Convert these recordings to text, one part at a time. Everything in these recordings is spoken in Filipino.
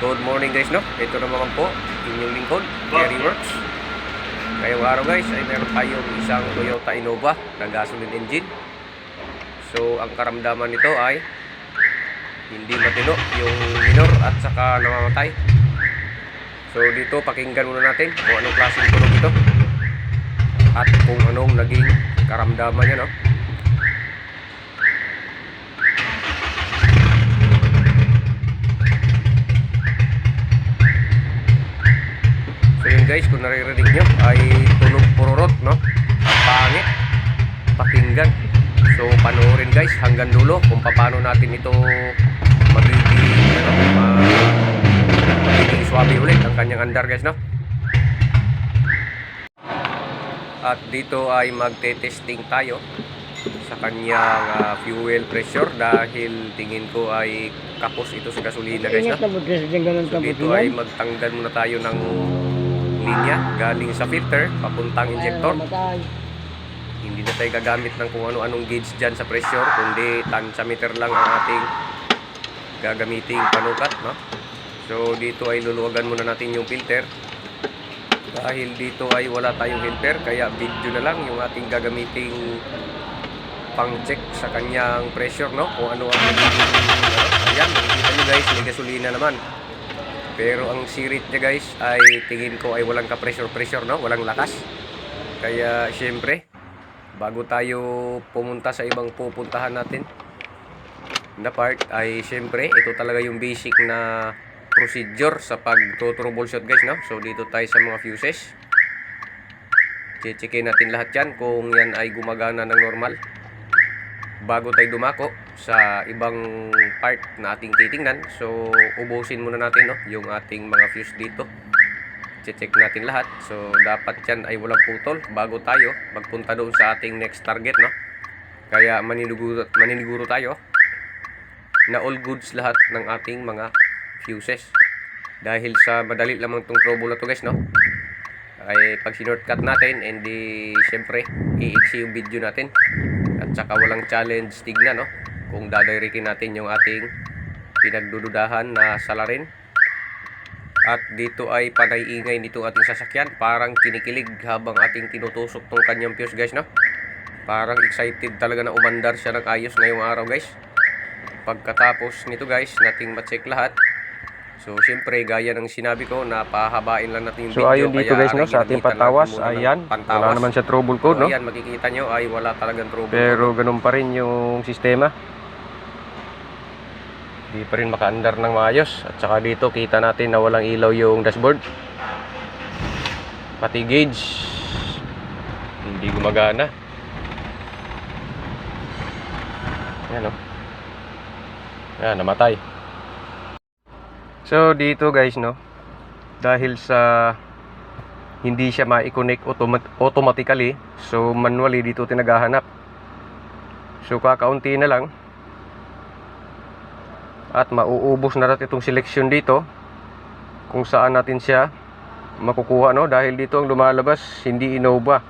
Good morning guys, no? Ito naman po, inyong lingkod, Kerry Works. Ngayong araw guys, ay meron tayong isang Toyota Innova na gasoline engine. So, ang karamdaman nito ay hindi matino yung minor at saka namamatay. So, dito pakinggan muna natin kung anong klaseng tunog ito at kung anong naging karamdaman niya, no? So yun guys, kung naririnig nyo ay tunog pururot, no? Ang pangit, pakinggan. So panoorin guys hanggang dulo kung paano natin ito magiging swabe ulit ang kanyang andar guys, no? At dito ay magte-testing tayo sa kanyang fuel pressure dahil tingin ko ay kapos ito sa gasolina guys, no? So dito ay magtanggal muna tayo ng linya galing sa filter papuntang injector. Hindi na tayo gagamit ng kung ano-anong gauge dyan sa pressure, kundi tensiometer lang ang ating gagamiting panukat, no? So dito ay luluwagan muna natin yung filter dahil dito ay wala tayong helper, kaya video na lang yung ating gagamiting pang check sa kanyang pressure, no? Kung ano ang ayan, nakikita nyo guys, may gasolina naman. Pero ang sirit niya guys ay tingin ko ay walang ka-pressure, no? Walang lakas. Kaya syempre, bago tayo pumunta sa ibang pupuntahan natin na part, ay syempre, ito talaga yung basic na procedure sa pag-troubleshoot guys, no? So dito tayo sa mga fuses. Checkin natin lahat yan kung yan ay gumagana ng normal bago tayo dumako sa ibang part na ating titingnan. So ubusin muna natin, no, yung ating mga fuse dito. Check natin lahat. So dapat yan ay walang putol bago tayo magpunta doon sa ating next target, no? Kaya maniniguro tayo na all goods lahat ng ating mga fuses. Dahil sa madali lamang itong trouble na to guys, no? Ay pag sinortcut natin, hindi syempre iiksi yung video natin. At saka walang challenge tignan, no? Kung dadayrikin natin yung ating pinagdududahan na salarin. At dito ay panay-ingay nitong ating sasakyan. Parang kinikilig habang ating tinutusok tong kanyang fuse guys, no? Parang excited talaga na umandar siya ng ayos ngayong araw guys. Pagkatapos nito guys, nating ma-check lahat. So syempre gaya ng sinabi ko na pahabain lang natin yung video. So ayun dito guys, no, sa ating pantawas, ayan, wala naman siya trouble code, no? So ayan, makikita nyo ay wala talagang trouble. Pero ganun pa rin yung sistema. Hindi pa rin makaandar ng maayos. At saka dito kita natin na walang ilaw yung dashboard. Pati gauge hindi gumagana. Ayan, no? Ayan, namatay. So dito guys, no, dahil sa hindi siya ma-connect automatically, so manually dito tinagahanap. So kakaunti na lang at mauubos na natin itong selection dito kung saan natin siya makukuha, no, dahil dito ang lumalabas hindi Innova.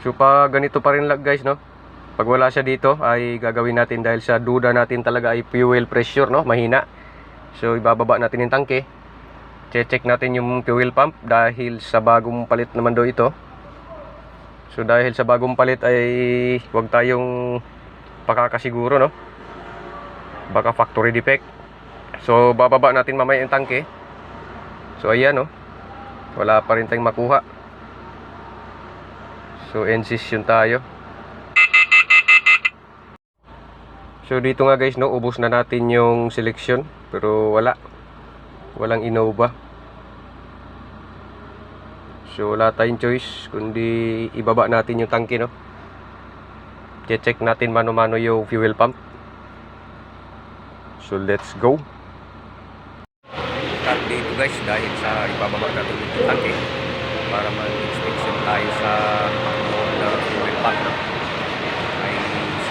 So pag ganito pa rin lang guys, no, pag wala siya dito ay gagawin natin dahil sa duda natin talaga ay fuel pressure, no, mahina. So ibababa natin yung tangke. Check natin yung fuel pump dahil sa bagong palit naman daw ito. So dahil sa bagong palit ay huwag tayong pakakasiguro, no, baka factory defect. So bababa natin mamaya yung tangke. So ayan, no, wala pa rin tayong makuha. So incision tayo. So dito nga guys, no, ubos na natin yung selection pero walang Innova. So wala tayong choice kundi ibaba natin yung tangke, no. Check natin mano-mano yung fuel pump. So let's go. At dito guys, dahil sa ibababa natin yung tangke para mag-inspection tayo sa fuel pump, no, ay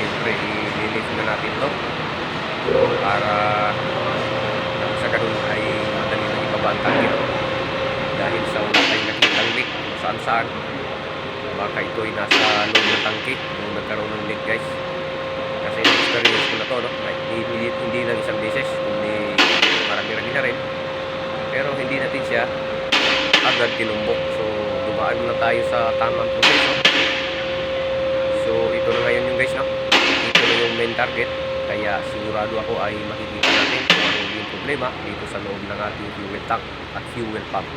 siyempre i-lift na natin to para sa ganun ay madali na ibaba ang tangke, no? Dahil sa wala tayong nakitang leak kung saan baka ito ay nasa loob ng tangke nung nagkaroon ng leak guys. Kasi experience ko na to, no? Hindi lang isang beses kundi siya agad tinumbok. So dumaan na tayo sa tamang proseso. So ito na ngayon yung guys, no? Ito na yung main target. Kaya sigurado ako ay makikita natin kung ano yung problema dito sa loob ng ating fuel tank at fuel pump.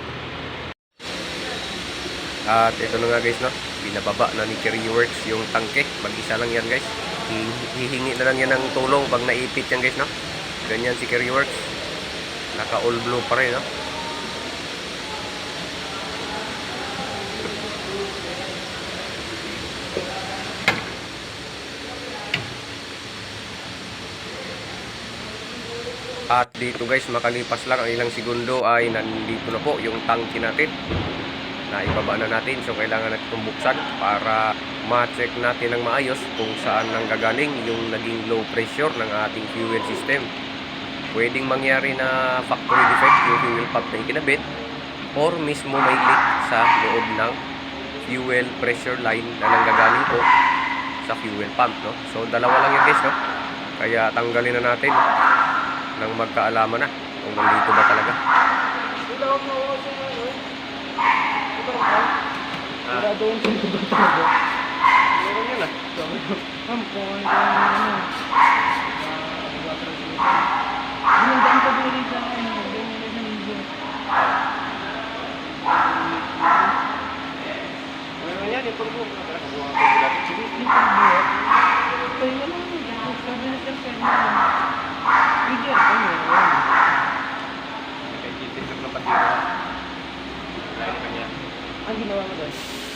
At ito na nga guys, no? Binababa na ni Kerry Works yung tangke. Mag-isa lang yan guys. Hihingi na lang yan ng tulong pag naipit yan guys, no? Ganyan si Kerry Works. Naka all blue pa rin, no? At dito guys, makalipas lang ang ilang segundo ay nandito na po yung tangke natin. Naibaba na natin, so kailangan natin itong buksan para ma-check natin ng maayos kung saan nanggagaling yung naging low pressure ng ating fuel system. Pwedeng mangyari na factory defect yung fuel pump na ikinabit, or mismo may leak sa loob ng fuel pressure line na nanggagaling po sa fuel pump, no? So dalawa lang yan guys, no? Kaya tanggalin na natin nang magkaalaman na kung nandito ba talaga. Doon sa lugar talaga. Meron yun ah. Binandaan ko din sa akin. Binandaan sa video. Meron yan, yung turbo. Sige, yung turbo. Ito yun lang. Sabi na sir, pwede na. Video, ito yun. Nag-i-tinsip ng patino. Dahil kanya. Ang ginawa mo doon?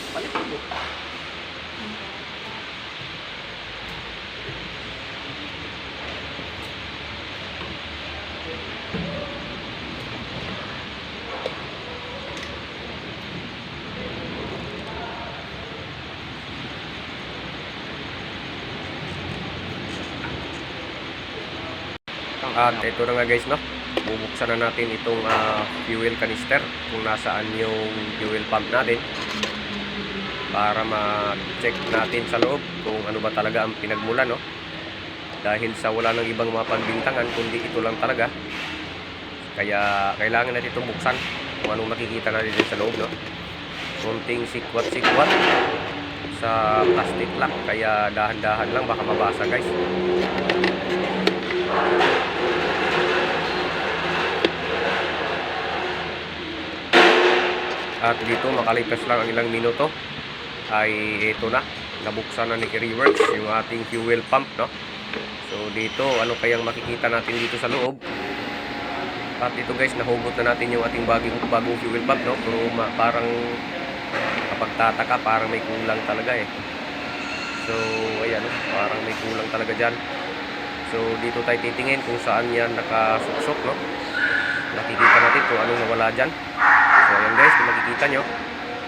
Palit turbo. At ito na nga guys, no? Bubuksan na natin itong fuel canister kung nasaan yung fuel pump natin para ma-check natin sa loob kung ano ba talaga ang pinagmulan, no? Dahil sa wala nang ibang mapagbintangan kundi ito lang talaga. Kaya kailangan natin itong buksan kung anong makikita natin sa loob, no? Konting sikwat-sikwat sa plastic lang, kaya dahan-dahan lang, baka mabasa guys. At dito makalipas lang ang ilang minuto ay ito na, nabuksan na ni Kerry Works yung ating fuel pump, no? So dito, ano kayang makikita natin dito sa loob? At ito guys, nahugot na natin yung ating bagong fuel pump, no? Pero parang kapag tataka, parang may kulang talaga eh. So ayan, no? Parang may kulang talaga dyan. So dito tayo titingin kung saan yan nakasuksok, no? Nakikita natin kung anong nawala dyan. So ayan guys, kung makikita nyo,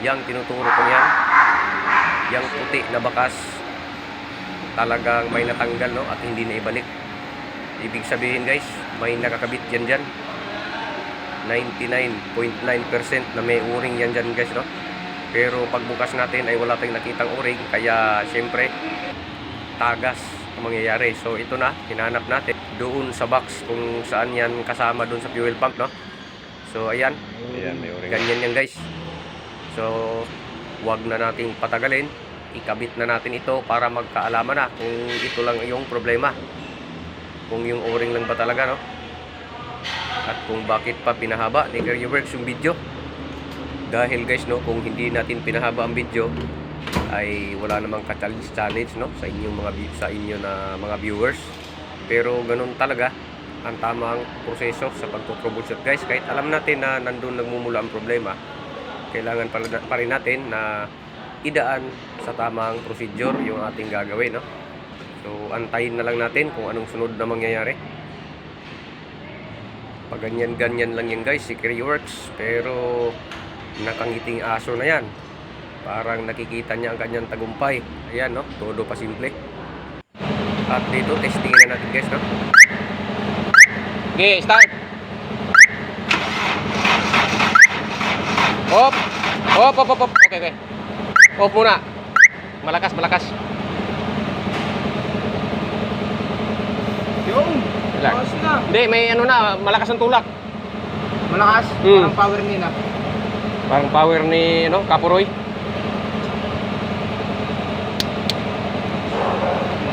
yung tinuturo ko yan, yung puti na bakas, talagang may natanggal, no? At hindi na ibalik. Ibig sabihin guys, may nakakabit yan dyan. 99.9% na may uring yan dyan guys, no? Pero pagbukas natin ay wala tayong nakitang uring, kaya syempre tagas ang mangyayari. So ito na, hinanap natin doon sa box kung saan yan kasama doon sa fuel pump, no? So ayan, May uring. ganyan yan guys. So wag na nating patagalin, ikabit na natin ito para magkaalaman na kung ito lang yung problema, kung yung o-ring lang ba talaga, no? At kung bakit pa pinahaba ni Kerry Works yung video. Dahil guys, no, kung hindi natin pinahaba ang video ay wala namang ka-challenge, no, sa inyong na mga viewers. Pero ganun talaga ang tamang proseso sa pagto-troubleshoot guys. Kahit alam natin na nandun nagmumula ang problema, kailangan pa rin natin na idaan sa tamang procedure yung ating gagawin, no? So antayin na lang natin kung anong sunod na mangyayari. Pag ganyan lang yan guys, si Kerry Works, pero nakangiting aso na yan. Parang nakikita niya ang kanyang tagumpay. Ayan, no? Todo pa simple. At dito, testingin na natin guys, no? Okay, start. Hop. Hop, hop, hop, hop. Okay. Off muna. Malakas. Yung! Relax. Ayos na! Hindi, may ano na, malakas ang tulak. Malakas. Hmm. Parang power nila. Parang power ni Kapuroy.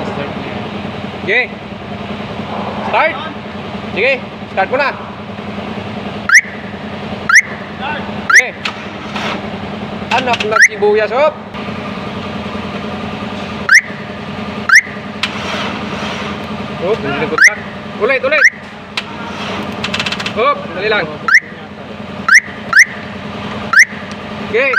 Start niya. Sige. Start. Sige, start mo na. Sige. Anak ng sibuyas, hop. Hop, hindi nagpunta. Ulit. Hop, dali lang. Okay.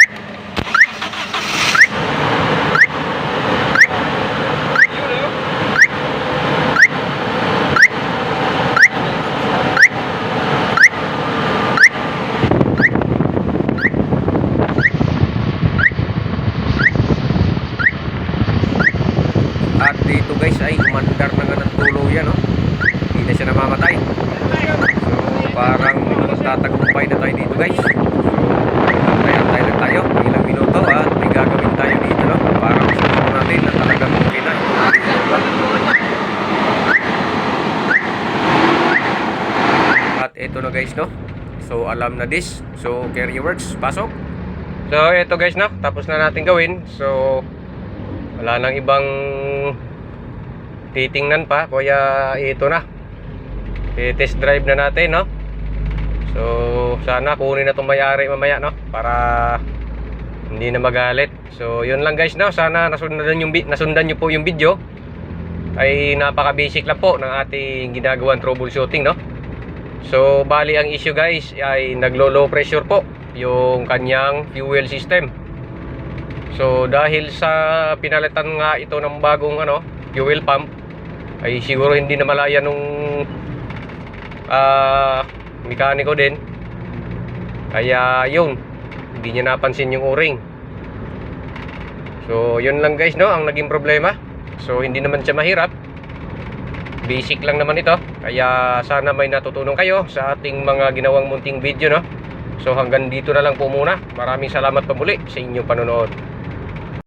At dito guys ay umandar na nga ng tuluyan, no? Hindi na siya namamatay. So parang magtatagumpay na tayo dito guys. So antay lang tayo, ilang minuto at may gagawin tayo dito, no? Para masiguro natin na talagang okay na. At ito na guys, no? So alam na this. So carry works, pasok. So ito guys na, tapos na natin gawin. So wala nang ibang titingnan pa, kaya ito na. I-test drive na natin, no? So sana kunin na itong mayari mamaya, no? Para hindi na magalit. So yun lang guys, no? Sana nasundan nyo po yung video. Ay napaka basic lang po ng ating ginagawang troubleshooting, no? So bali ang issue guys ay naglo-low pressure po yung kanyang fuel system. So dahil sa pinalitan nga ito ng bagong fuel pump, ay siguro hindi na malaya nung mekaniko din. Kaya yun, hindi niya napansin yung o-ring. So yun lang guys, no, ang naging problema. So hindi naman siya mahirap. Basic lang naman ito. Kaya sana may natutunan kayo sa ating mga ginawang munting video, no. So hanggang dito na lang po muna. Maraming salamat pa muli sa inyong panonood.